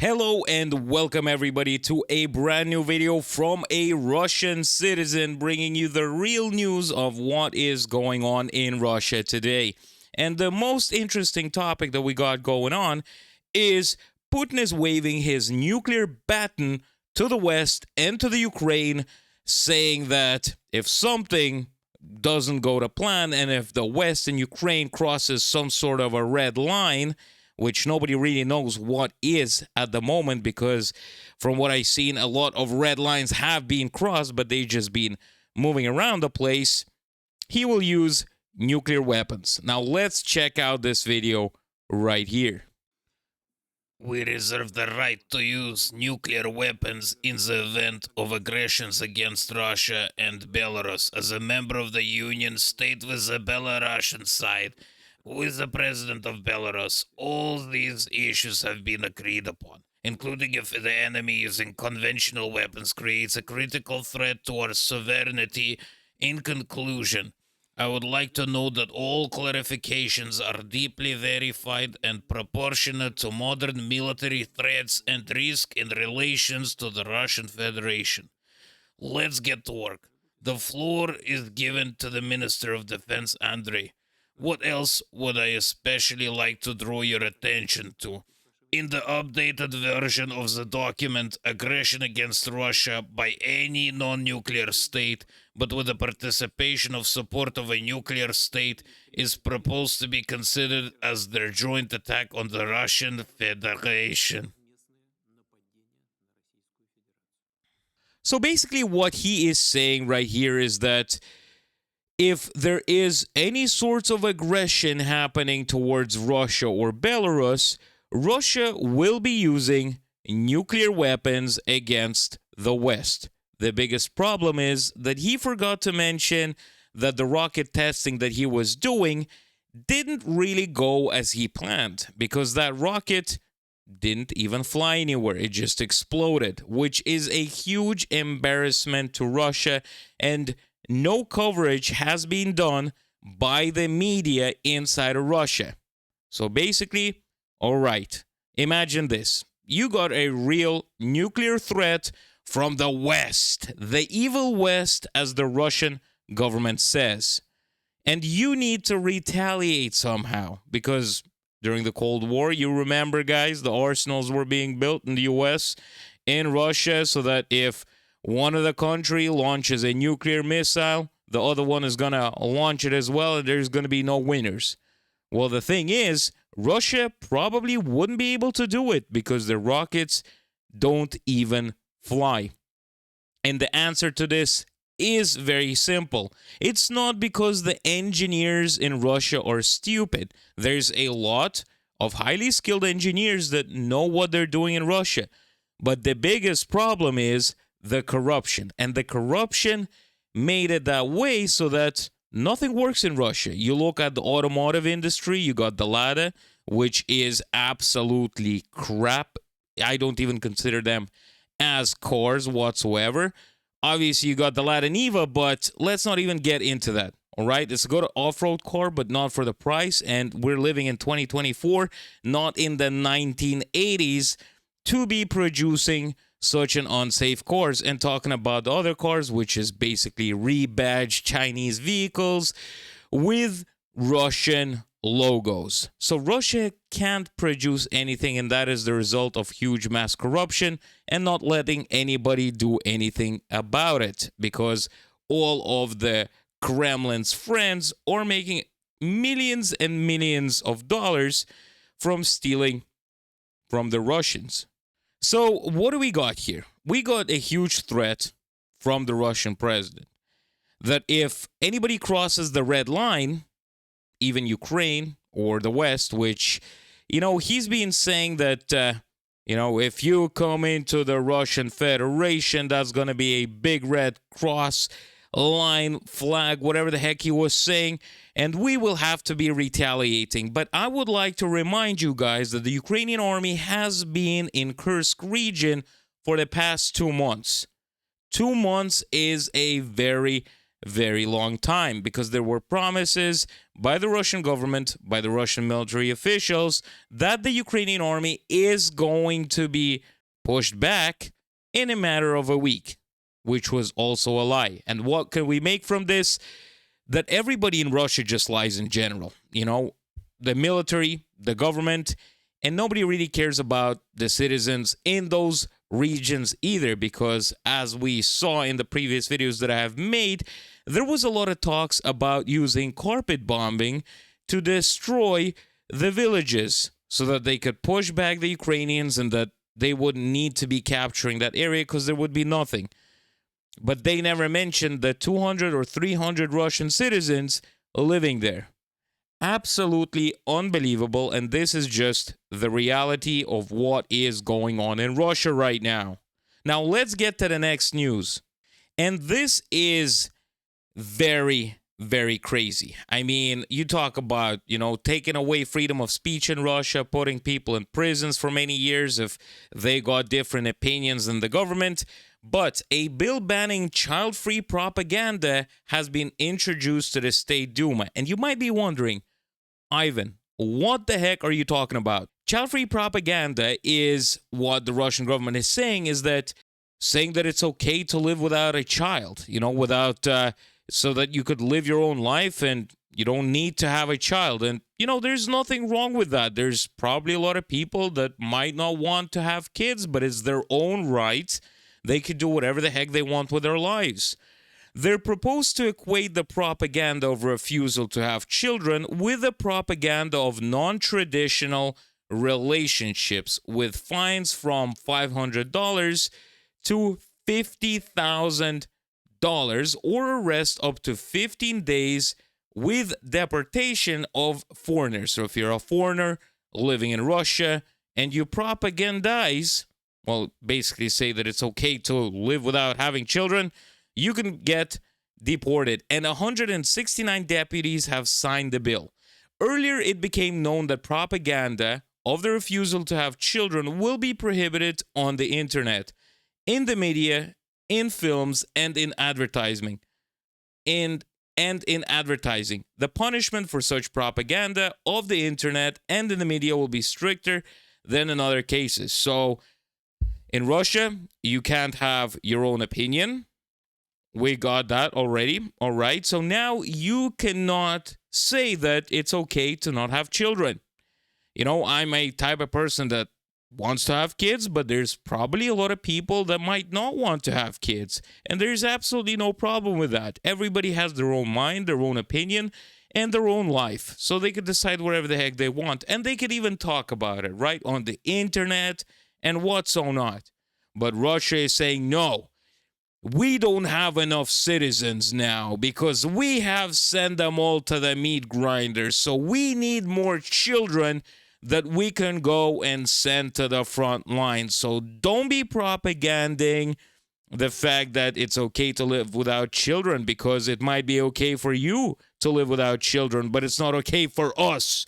Hello and welcome everybody to a brand new video from a Russian citizen bringing you the real news of what is going on in Russia today. And the most interesting topic that we got going on is Putin is waving his nuclear baton to the West and to the Ukraine, saying that if something doesn't go to plan and if the West and Ukraine crosses some sort of a red line, which nobody really knows what is at the moment, because from what I've seen, a lot of red lines have been crossed, but they've just been moving around the place. He will use nuclear weapons. Now let's check out this video right here. We reserve the right to use nuclear weapons in the event of aggressions against Russia and Belarus as a member of the Union state with the Belarusian side. With the president of Belarus, all these issues have been agreed upon, including if the enemy using conventional weapons creates a critical threat to our sovereignty. In conclusion, I would like to note that all clarifications are deeply verified and proportionate to modern military threats and risk in relations to the Russian Federation. Let's get to work. The floor is given to the Minister of Defense, Andrei. What else would I especially like to draw your attention to? In the updated version of the document, aggression against Russia by any non-nuclear state, but with the participation of support of a nuclear state, is proposed to be considered as their joint attack on the Russian Federation. So basically what he is saying right here is that if there is any sorts of aggression happening towards Russia or Belarus, Russia will be using nuclear weapons against the West. The biggest problem is that he forgot to mention that the rocket testing that he was doing didn't really go as he planned, because that rocket didn't even fly anywhere. It just exploded, which is a huge embarrassment to Russia, and no coverage has been done by the media inside of Russia. So basically, all right, imagine this. You got a real nuclear threat from the West, the evil West, as the Russian government says. And you need to retaliate somehow, because during the Cold War, you remember, guys, the arsenals were being built in the US, in Russia, so that if one of the country launches a nuclear missile, the other one is going to launch it as well, and there's going to be no winners. Well, the thing is, Russia probably wouldn't be able to do it because their rockets don't even fly. And the answer to this is very simple. It's not because the engineers in Russia are stupid. There's a lot of highly skilled engineers that know what they're doing in Russia. But the biggest problem is the corruption. And the corruption made it that way so that nothing works in Russia. You look at the automotive industry, you got the Lada, which is absolutely crap. I don't even consider them as cars whatsoever. Obviously, you got the Lada Niva, but let's not even get into that. All right, it's a good off-road car, but not for the price. And we're living in 2024, not in the 1980s, to be producing such an unsafe cars. And talking about the other cars, which is basically rebadged Chinese vehicles with Russian logos. So Russia can't produce anything, and that is the result of huge mass corruption and not letting anybody do anything about it, because all of the Kremlin's friends are making millions and millions of dollars from stealing from the Russians. So what do we got here? We got a huge threat from the Russian president that if anybody crosses the red line, even Ukraine or the West, which, he's been saying that, if you come into the Russian Federation, that's going to be a big red cross, line, flag, whatever the heck he was saying, and we will have to be retaliating. But I would like to remind you guys that the Ukrainian army has been in Kursk region for the past 2 months. 2 months is a very very long time, because there were promises by the Russian government, by the Russian military officials, that the Ukrainian army is going to be pushed back in a matter of a week, which was also a lie. And what can we make from this? That everybody in Russia just lies in general. You know, the military, the government, and nobody really cares about the citizens in those regions either, because as we saw in the previous videos that I have made, there was a lot of talks about using carpet bombing to destroy the villages so that they could push back the Ukrainians and that they wouldn't need to be capturing that area because there would be nothing. But they never mentioned the 200 or 300 Russian citizens living there. Absolutely unbelievable, and this is just the reality of what is going on in Russia right now. Now, let's get to the next news. And this is very, very crazy. I mean, you talk about, taking away freedom of speech in Russia, putting people in prisons for many years if they got different opinions than the government. But a bill banning child-free propaganda has been introduced to the State Duma. And you might be wondering, Ivan, what the heck are you talking about? Child-free propaganda is what the Russian government is saying that it's okay to live without a child, without, so that you could live your own life and you don't need to have a child. And, there's nothing wrong with that. There's probably a lot of people that might not want to have kids, but it's their own right. They could do whatever the heck they want with their lives. They're proposed to equate the propaganda of refusal to have children with the propaganda of non-traditional relationships, with fines from $500 to $50,000 or arrest up to 15 days with deportation of foreigners. So if you're a foreigner living in Russia and you propagandize, basically say that it's okay to live without having children, you can get deported. And 169 deputies have signed the bill. Earlier, it became known that propaganda of the refusal to have children will be prohibited on the internet, in the media, in films, and in advertising. And in advertising. The punishment for such propaganda of the internet and in the media will be stricter than in other cases. So, in Russia, you can't have your own opinion. We got that already. All right. So now you cannot say that it's okay to not have children. I'm a type of person that wants to have kids, but there's probably a lot of people that might not want to have kids. And there's absolutely no problem with that. Everybody has their own mind, their own opinion, and their own life. So they could decide whatever the heck they want. And they could even talk about it, right, on the internet and what so not. But Russia is saying, no, we don't have enough citizens now because we have sent them all to the meat grinders. So we need more children that we can go and send to the front line. So don't be propaganding the fact that it's okay to live without children, because it might be okay for you to live without children, but it's not okay for us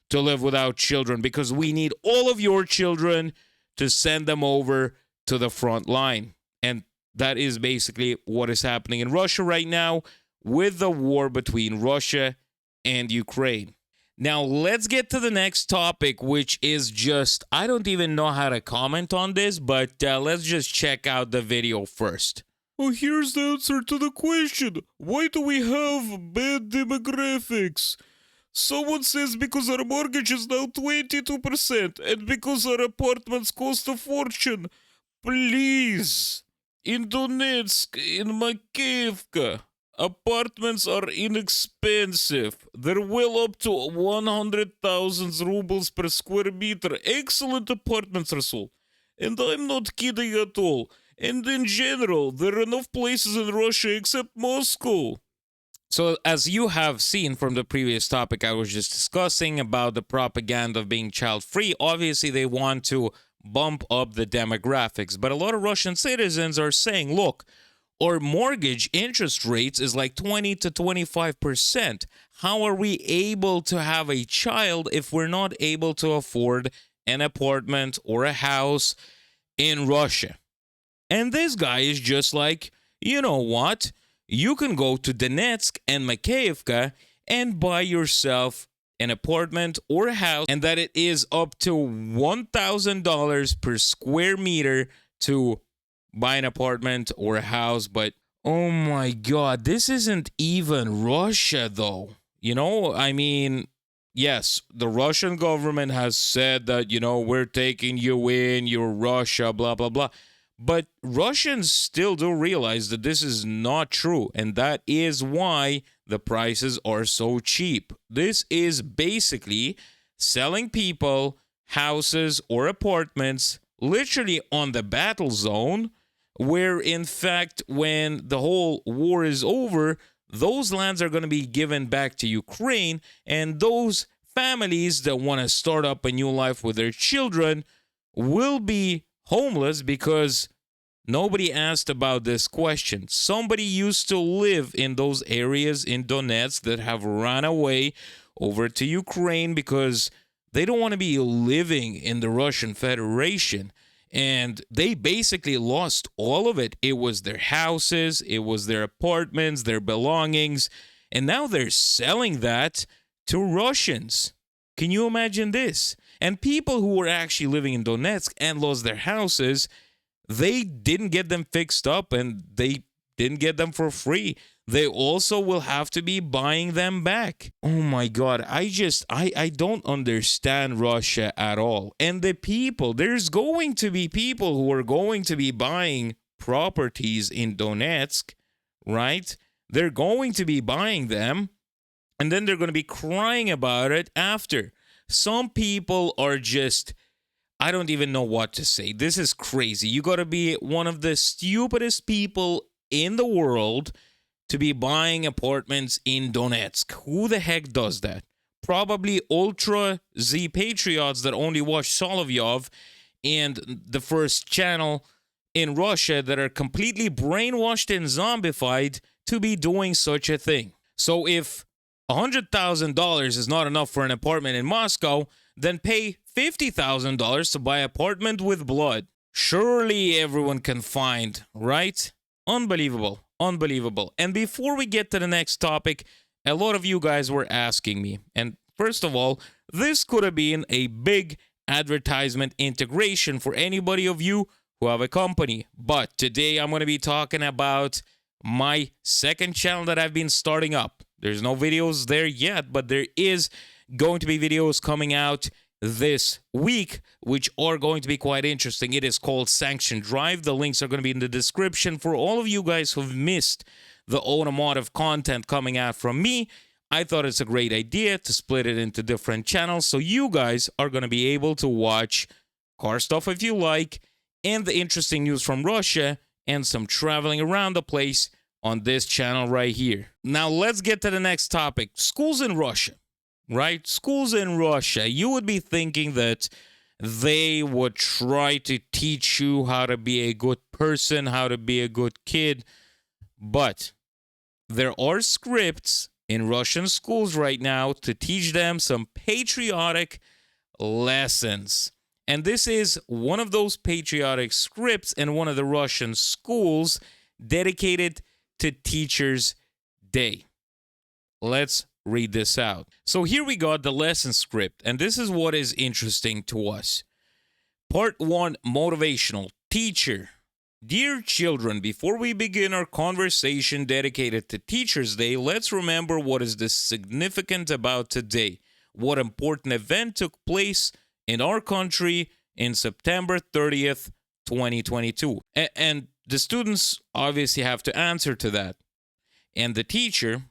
to live without children, because we need all of your children to send them over to the front line. And that is basically what is happening in Russia right now with the war between Russia and Ukraine. Now, let's get to the next topic, which is just, I don't even know how to comment on this, but let's just check out the video first. Oh, here's the answer to the question. Why do we have bad demographics? Someone says because our mortgage is now 22% and because our apartments cost a fortune. Please. In Donetsk, in Makivka, apartments are inexpensive. They're well up to 100,000 rubles per square meter. Excellent apartments, Rasul. And I'm not kidding at all. And in general, there are enough places in Russia except Moscow. So, as you have seen from the previous topic I was just discussing about the propaganda of being child-free, obviously they want to bump up the demographics. But a lot of Russian citizens are saying, look, our mortgage interest rates is like 20 to 25%. How are we able to have a child if we're not able to afford an apartment or a house in Russia? And this guy is just like, you know what? you can go to Donetsk and Makeyevka and buy yourself an apartment or a house, and that it is up to $1,000 per square meter to buy an apartment or a house. But oh my God, this isn't even Russia, though. You know, I mean, yes, the Russian government has said that, we're taking you in, you're Russia, blah, blah, blah. But Russians still do realize that this is not true, and that is why the prices are so cheap. This is basically selling people houses or apartments literally on the battle zone, where in fact, when the whole war is over, those lands are going to be given back to Ukraine, and those families that want to start up a new life with their children will be homeless because nobody asked about this question. Somebody used to live in those areas in Donetsk that have run away over to Ukraine because they don't want to be living in the Russian Federation. And they basically lost all of it. It was their houses, it was their apartments, their belongings, and now they're selling that to Russians. Can you imagine this? And people who were actually living in Donetsk and lost their houses, they didn't get them fixed up and they didn't get them for free. They also will have to be buying them back. Oh my God, I don't understand Russia at all. And the people, there's going to be people who are going to be buying properties in Donetsk, right? They're going to be buying them, and then they're going to be crying about it after. Some people are just, I don't even know what to say. This is crazy. You got to be one of the stupidest people in the world to be buying apartments in Donetsk. Who the heck does that? Probably ultra Z patriots that only watch Solovyov and the first channel in Russia that are completely brainwashed and zombified to be doing such a thing. So if $100,000 is not enough for an apartment in Moscow, then pay $50,000 to buy an apartment with blood. Surely everyone can find, right? Unbelievable. Unbelievable. And before we get to the next topic, a lot of you guys were asking me. And first of all, this could have been a big advertisement integration for anybody of you who have a company. But today I'm going to be talking about my second channel that I've been starting up. There's no videos there yet, but there is going to be videos coming out this week, which are going to be quite interesting. It is called Sanctioned Drive. The links are going to be in the description. For all of you guys who've missed the automotive content coming out from me, I thought it's a great idea to split it into different channels, so you guys are going to be able to watch car stuff if you like, and the interesting news from Russia, and some traveling around the place on this channel right here. Now let's get to the next topic. Schools in Russia. Right? Schools in Russia, you would be thinking that they would try to teach you how to be a good person, how to be a good kid. But there are scripts in Russian schools right now to teach them some patriotic lessons. And this is one of those patriotic scripts in one of the Russian schools dedicated to Teachers' Day. Let's read this out. So here we got the lesson script, and this is what is interesting to us. Part 1, motivational. Teacher. Dear children, before we begin our conversation dedicated to Teachers' Day, let's remember what is the significant about today. What important event took place in our country in September 30th, 2022. And the students obviously have to answer to that. And the teacher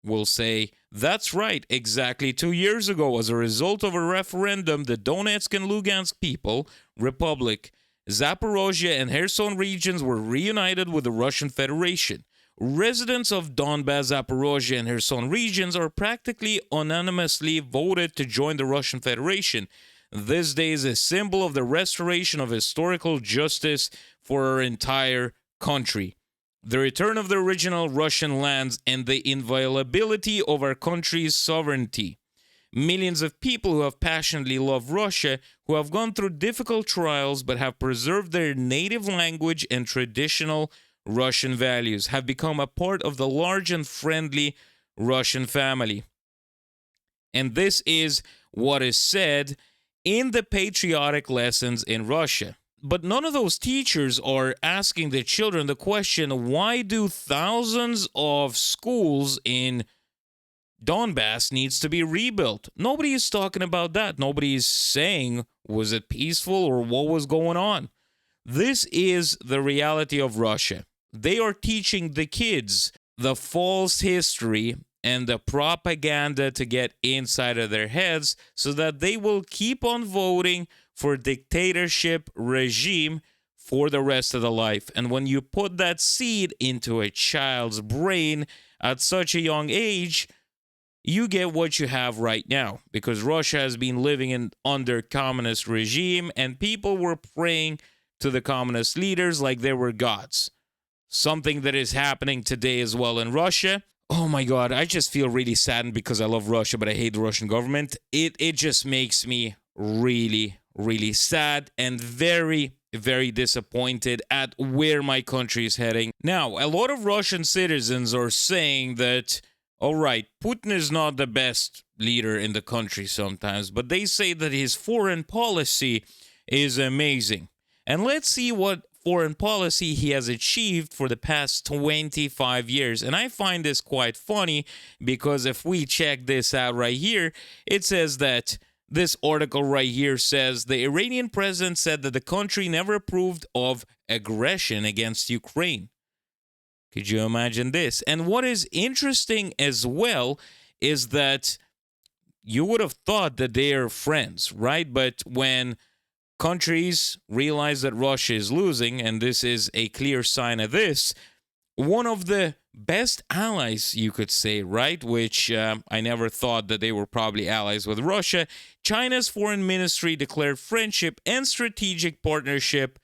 will say, that's right, exactly 2 years ago, as a result of a referendum, the Donetsk and Lugansk people, Republic, Zaporozhye and Kherson regions were reunited with the Russian Federation. Residents of Donbas, Zaporozhye and Kherson regions are practically unanimously voted to join the Russian Federation. This day is a symbol of the restoration of historical justice for our entire country, the return of the original Russian lands, and the inviolability of our country's sovereignty. Millions of people who have passionately loved Russia, who have gone through difficult trials but have preserved their native language and traditional Russian values, have become a part of the large and friendly Russian family. And this is what is said in the patriotic lessons in Russia. But none of those teachers are asking the children the question, why do thousands of schools in Donbass needs to be rebuilt? Nobody is talking about that. Nobody is saying, was it peaceful or what was going on? This is the reality of Russia. They are teaching the kids the false history and the propaganda to get inside of their heads so that they will keep on voting for dictatorship regime for the rest of the life. And when you put that seed into a child's brain at such a young age, you get what you have right now, because Russia has been living under communist regime and people were praying to the communist leaders like they were gods. Something that is happening today as well in Russia. Oh my God, I just feel really saddened because I love Russia, but I hate the Russian government. It just makes me really, really sad and very, very disappointed at where my country is heading. Now, a lot of Russian citizens are saying that, all right, Putin is not the best leader in the country sometimes, but they say that his foreign policy is amazing. And let's see what foreign policy he has achieved for the past 25 years. And I find this quite funny because if we check this out right here, it says that this article right here says the Iranian president said that the country never approved of aggression against Ukraine. Could you imagine this? And what is interesting as well is that you would have thought that they are friends, right? But when countries realize that Russia is losing, and this is a clear sign of this, one of the best allies, you could say, right, which I never thought that they were probably allies with Russia, China's foreign ministry declared friendship and strategic partnership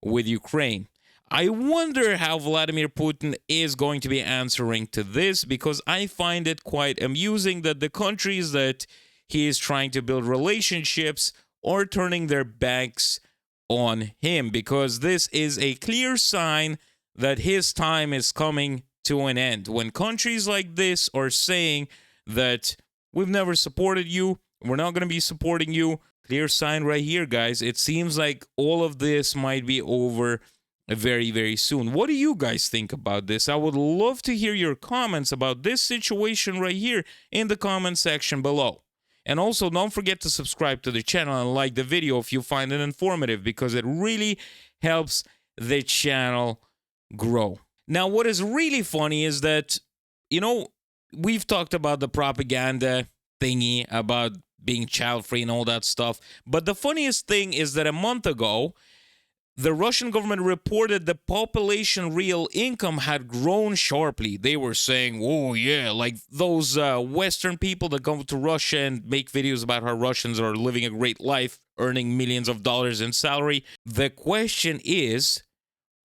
with Ukraine. I wonder how Vladimir Putin is going to be answering to this, because I find it quite amusing that the countries that he is trying to build relationships are turning their backs on him, because this is a clear sign that his time is coming to an end. When countries like this are saying that we've never supported you, we're not going to be supporting you, clear sign right here, guys. It seems like all of this might be over very, very soon. What do you guys think about this? I would love to hear your comments about this situation right here in the comment section below. And also, don't forget to subscribe to the channel and like the video if you find it informative, because it really helps the channel grow. Now, what is really funny is that, we've talked about the propaganda thingy about being child-free and all that stuff. But the funniest thing is that a month ago, the Russian government reported the population real income had grown sharply. They were saying, oh yeah, like those Western people that come to Russia and make videos about how Russians are living a great life, earning millions of dollars in salary. The question is,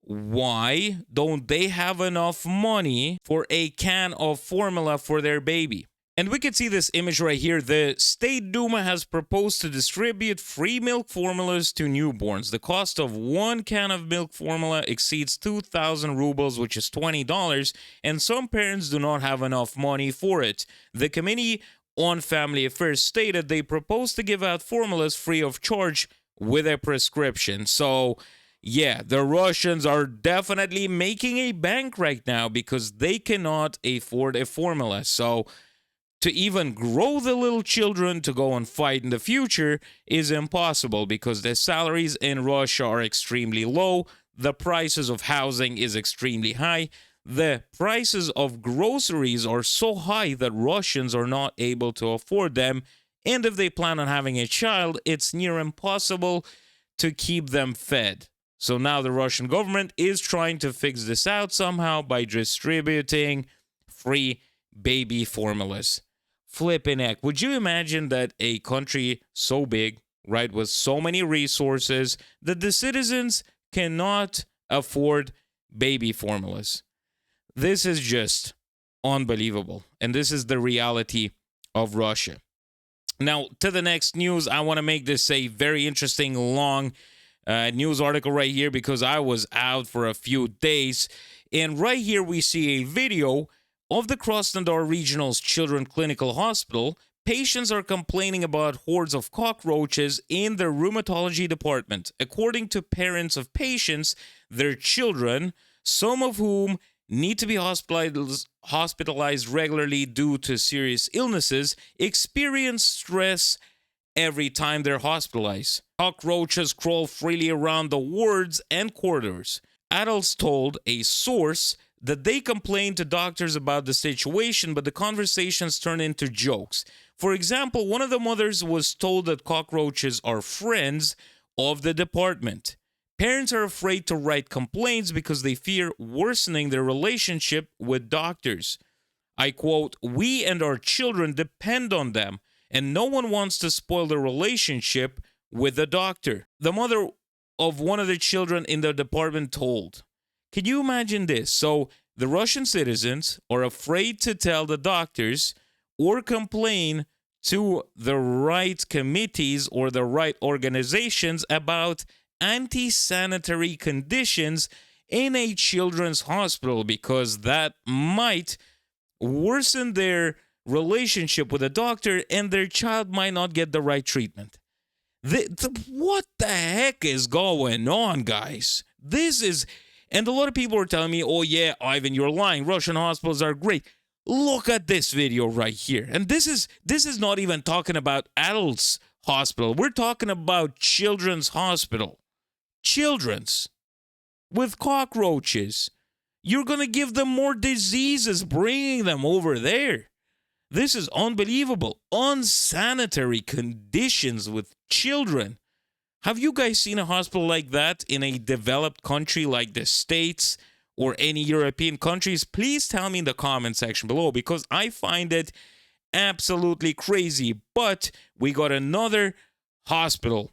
why don't they have enough money for a can of formula for their baby? And we can see this image right here. The State Duma has proposed to distribute free milk formulas to newborns. The cost of one can of milk formula exceeds 2,000 rubles, which is $20, and some parents do not have enough money for it. The Committee on Family Affairs stated they propose to give out formulas free of charge with a prescription. So, yeah, the Russians are definitely making a bank right now because they cannot afford a formula. So, to even grow the little children to go and fight in the future is impossible because the salaries in Russia are extremely low. The prices of housing is extremely high. The prices of groceries are so high that Russians are not able to afford them. And if they plan on having a child, it's near impossible to keep them fed. So now the Russian government is trying to fix this out somehow by distributing free baby formulas. Flipping heck. Would you imagine that a country so big, right, with so many resources, that the citizens cannot afford baby formulas? This is just unbelievable. And this is the reality of Russia. Now, to the next news, I want to make this a very interesting, long news article right here because I was out for a few days. And right here we see a video of the Krasnodar Regional's Children Clinical Hospital. Patients are complaining about hordes of cockroaches in their rheumatology department. According to parents of patients, their children, some of whom need to be hospitalized regularly due to serious illnesses, experience stress every time they're hospitalized. Cockroaches crawl freely around the wards and corridors. Adults told a source that they complained to doctors about the situation, but the conversations turned into jokes. For example, one of the mothers was told that cockroaches are friends of the department. Parents are afraid to write complaints because they fear worsening their relationship with doctors. I quote, "We and our children depend on them, and no one wants to spoil the relationship with the doctor." The mother of one of the children in the department told. Can you imagine this? So the Russian citizens are afraid to tell the doctors or complain to the right committees or the right organizations about anti-sanitary conditions in a children's hospital because that might worsen their relationship with a doctor and their child might not get the right treatment. What the heck is going on, guys? This is, and a lot of people are telling me, oh yeah, Ivan, you're lying. Russian hospitals are great. Look at this video right here. And this is not even talking about adults hospital. We're talking about children's hospital. Children's with cockroaches. You're going to give them more diseases bringing them over there. This is unbelievable. Unsanitary conditions with children. Have you guys seen a hospital like that in a developed country like the States or any European countries? Please tell me in the comment section below because I find it absolutely crazy. But we got another hospital.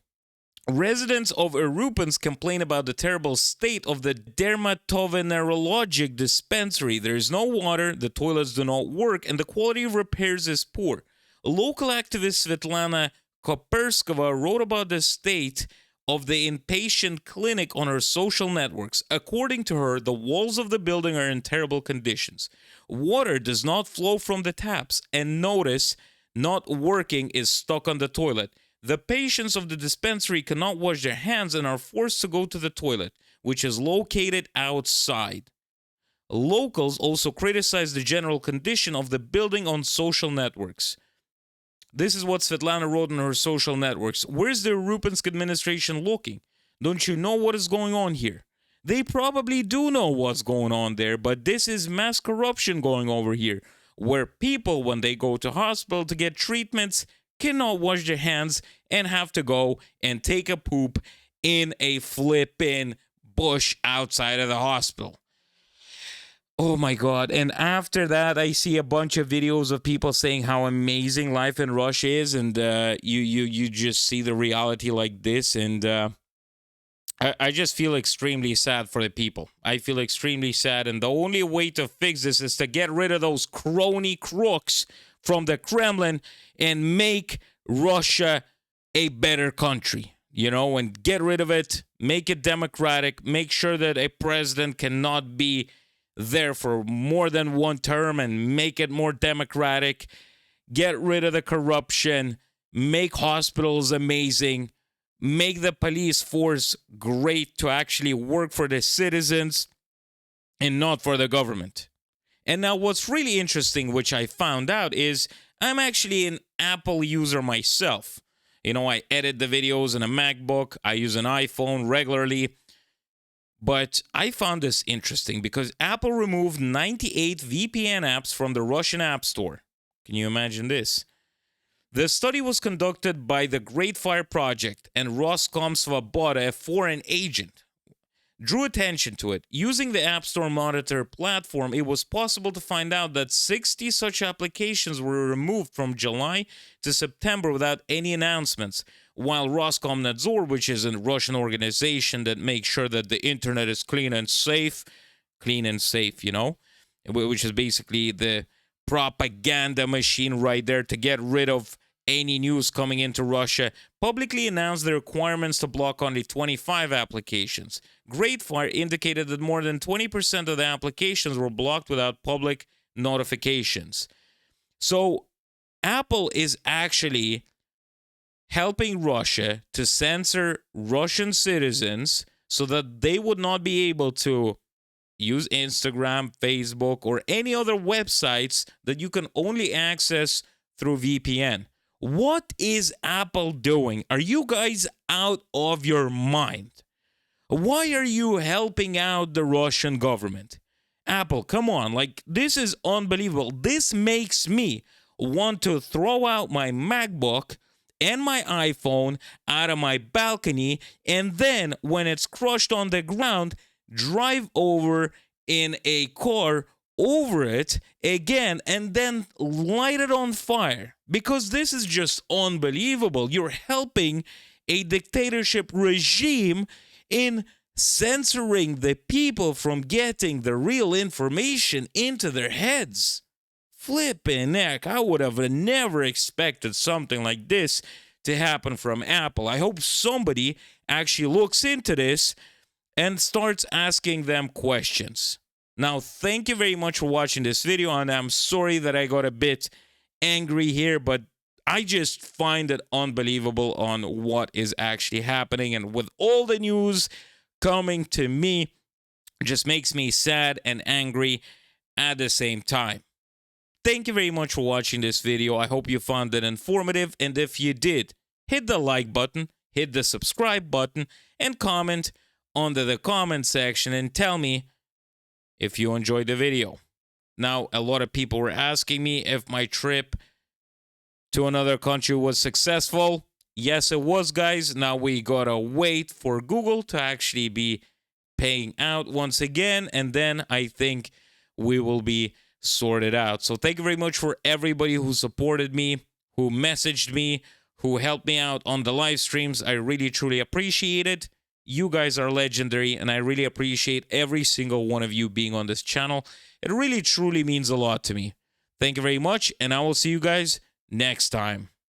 Residents of Irupinsk complain about the terrible state of the dermatovenerologic dispensary. There is no water, the toilets do not work, and the quality of repairs is poor. Local activist Svetlana Koperskova wrote about the state of the inpatient clinic on her social networks. According to her, the walls of the building are in terrible conditions. Water does not flow from the taps, and notice, not working is stuck on the toilet. The patients of the dispensary cannot wash their hands and are forced to go to the toilet, which is located outside. Locals also criticize the general condition of the building on social networks. This is what Svetlana wrote on her social networks. Where's the Irupinsk administration looking? Don't you know what is going on here? They probably do know what's going on there, but this is mass corruption going over here, where people, when they go to hospital to get treatments, cannot wash their hands and have to go and take a poop in a flippin' bush outside of the hospital. Oh my God. And after that, I see a bunch of videos of people saying how amazing life in Russia is. And you just see the reality like this. And I just feel extremely sad for the people. I feel extremely sad. And the only way to fix this is to get rid of those crony crooks from the Kremlin and make Russia a better country, you know, and get rid of it, make it democratic, make sure that a president cannot be there for more than one term and make it more democratic, get rid of the corruption, make hospitals amazing, make the police force great to actually work for the citizens and not for the government. And now what's really interesting, which I found out, is I'm actually an Apple user myself. You know, I edit the videos in a MacBook. I use an iPhone regularly. But I found this interesting because Apple removed 98 VPN apps from the Russian App Store. Can you imagine this? The study was conducted by the Great Fire Project, and Roskomsvobota, a foreign agent, drew attention to it. Using the App Store Monitor platform, it was possible to find out that 60 such applications were removed from July to September without any announcements, while Roskomnadzor, which is a Russian organization that makes sure that the internet is clean and safe, you know, which is basically the propaganda machine right there to get rid of any news coming into Russia, publicly announced the requirements to block only 25 applications. Greatfire indicated that more than 20% of the applications were blocked without public notifications. So Apple is actually helping Russia to censor Russian citizens so that they would not be able to use Instagram, Facebook, or any other websites that you can only access through VPN. What is Apple doing? Are you guys out of your mind? Why are you helping out the Russian government? Apple, come on, like, this is unbelievable. This makes me want to throw out my MacBook and my iPhone out of my balcony, and then when it's crushed on the ground, drive over in a car over it again and then light it on fire, because this is just unbelievable. You're helping a dictatorship regime in censoring the people from getting the real information into their heads. Flippin' heck, I would have never expected something like this to happen from Apple. I hope somebody actually looks into this and starts asking them questions. Now, thank you very much for watching this video, and I'm sorry that I got a bit angry here, but I just find it unbelievable on what is actually happening, and with all the news coming to me, it just makes me sad and angry at the same time. Thank you very much for watching this video. I hope you found it informative, and if you did, hit the like button, hit the subscribe button, and comment under the comment section and tell me if you enjoyed the video. Now, a lot of people were asking me if my trip to another country was successful. Yes, it was, guys. Now we gotta wait for Google to actually be paying out once again, and then I think we will be sorted out. So thank you very much for everybody who supported me, who messaged me, who helped me out on the live streams. I really, truly appreciate it. You guys are legendary, and I really appreciate every single one of you being on this channel. It really, truly means a lot to me. Thank you very much, and I will see you guys next time.